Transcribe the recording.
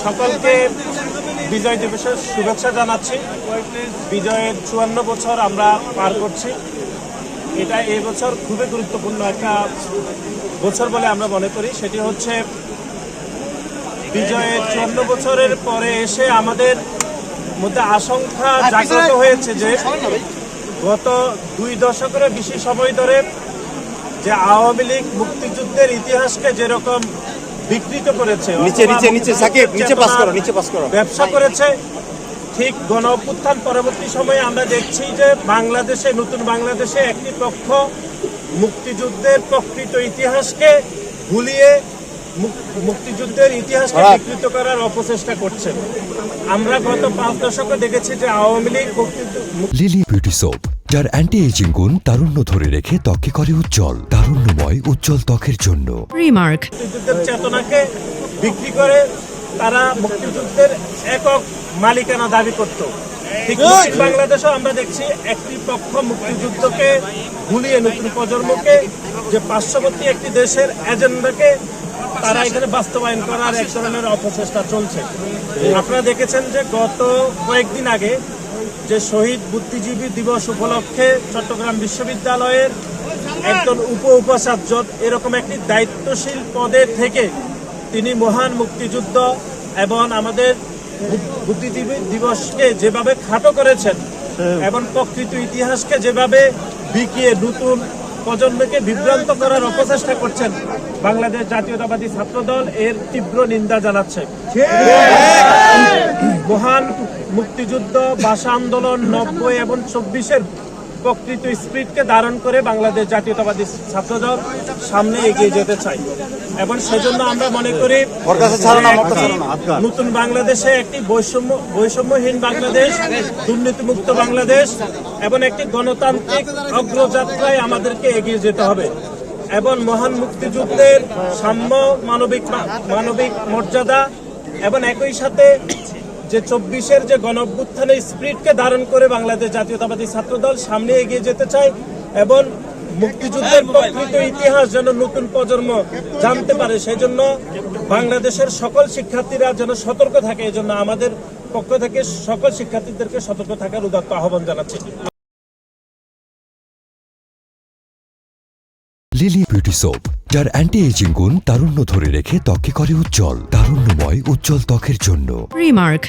সকলকে বিজয় দিবসের শুভেচ্ছা জানাচ্ছি। বিজয়ের 54 বছর আমরা পার করছি। এটা এই বছর খুবই গুরুত্বপূর্ণ একটা বছর বলে আমরা মনে করি। সেটি হচ্ছে বিজয়ের 54 বছরের পরে এসে আমাদের মধ্যে আশঙ্কা জাগ্রত হয়েছে যে গত 2 দশকেরও বেশি সময় ধরে যে আওয়ামী লীগ মুক্তিযুদ্ধের ইতিহাসকে যেরকম বিকৃত করেছে, ব্যবসা করেছে, ঠিক গণ অভ্যুত্থান পরবর্তী সময়ে আমরা দেখছি যে বাংলাদেশে, নতুন বাংলাদেশে একটি পক্ষ মুক্তিযুদ্ধের প্রকৃত ইতিহাসকে ভুলিয়ে মুক্তিযুদ্ধের ইতিহাসকে বিকৃত করার অপচেষ্টা করছে। আমরা গত 5 দশকে দেখেছি যে Awami League lily beauty soap, যার অ্যান্টি এজিং গুণ তারুণ্য ধরে রেখে ত্বককে করে উজ্জ্বল, তারুণ্যময় উজ্জ্বল ত্বকের জন্য। রিমার্ক মুক্তিযুদ্ধের চেতনাকে বিক্রি করে তারা মুক্তিযুদ্ধের একক মালিকানা দাবি করত। ঠিক বাংলাদেশেও আমরা দেখছি একটি পক্ষ মুক্তিযুদ্ধকে ভুলিয়ে নতুন প্রজন্মকে যে পার্শ্ববর্তী একটি দেশের এজেন্ডাকে তারা এখানে বাস্তবায়ন করার এক ধরনের অপচেষ্টা চলছে। আপনারা দেখেছেন যে গত কয়েকদিন আগে যে শহীদ বুদ্ধিজীবী দিবস উপলক্ষে চট্টগ্রাম বিশ্ববিদ্যালয়ের একজন উপাচার্য এরকম একটি দায়িত্বশীল পদে থেকে তিনি মহান মুক্তিযুদ্ধ এবং আমাদের বুদ্ধিজীবী দিবসকে যেভাবে খাটো করেছেন এবং প্রকৃত ইতিহাসকে যেভাবে বিকিয়ে নতুন প্রজন্মকে বিভ্রান্ত করার অপচেষ্টা করছেন, বাংলাদেশ জাতীয়তাবাদী ছাত্রদল এর তীব্র নিন্দা জানাচ্ছে। মহান মুক্তিযুদ্ধ, ভাষা আন্দোলন 90 এবং 24-এর প্রকৃত স্পিরিটকে ধারণ করে বাংলাদেশ জাতীয়তাবাদী ছাত্রদল সামনে এগিয়ে যেতে চাই এবং সেজন্য আমরা মনে করি নতুন বাংলাদেশে একটি বৈষম্যহীন বাংলাদেশ, দুর্নীতিমুক্ত বাংলাদেশ এবং একটি গণতান্ত্রিক অগ্রযাত্রায় আমাদেরকে এগিয়ে যেতে হবে এবং মহান মুক্তিযুদ্ধের সাম্য, মানবিক মর্যাদা এবং একই সাথে যে 24-এর যে গণ অভ্যুত্থানের স্পিরিটকে ধারণ করে বাংলাদেশ জাতীয়তাবাদী ছাত্রদল সামনে এগিয়ে যেতে চায় এবং মুক্তিযুদ্ধের প্রকৃত ইতিহাস যেন নতুন প্রজন্ম জানতে পারে, সেজন্য বাংলাদেশের সকল শিক্ষার্থীরা যেন সতর্ক থাকে। এজন্য আমাদের পক্ষ থেকে সকল শিক্ষার্থীদেরকে সতর্ক থাকার উদাত্ত আহ্বান জানাচ্ছি। লিলি বিউটি সোপ, যার অ্যান্টি এজিং গুণ তারুণ্য ধরে রেখে ত্বককে করে উজ্জ্বল, তারুণ্যময় উজ্জ্বল ত্বকের জন্য। রিমার্ক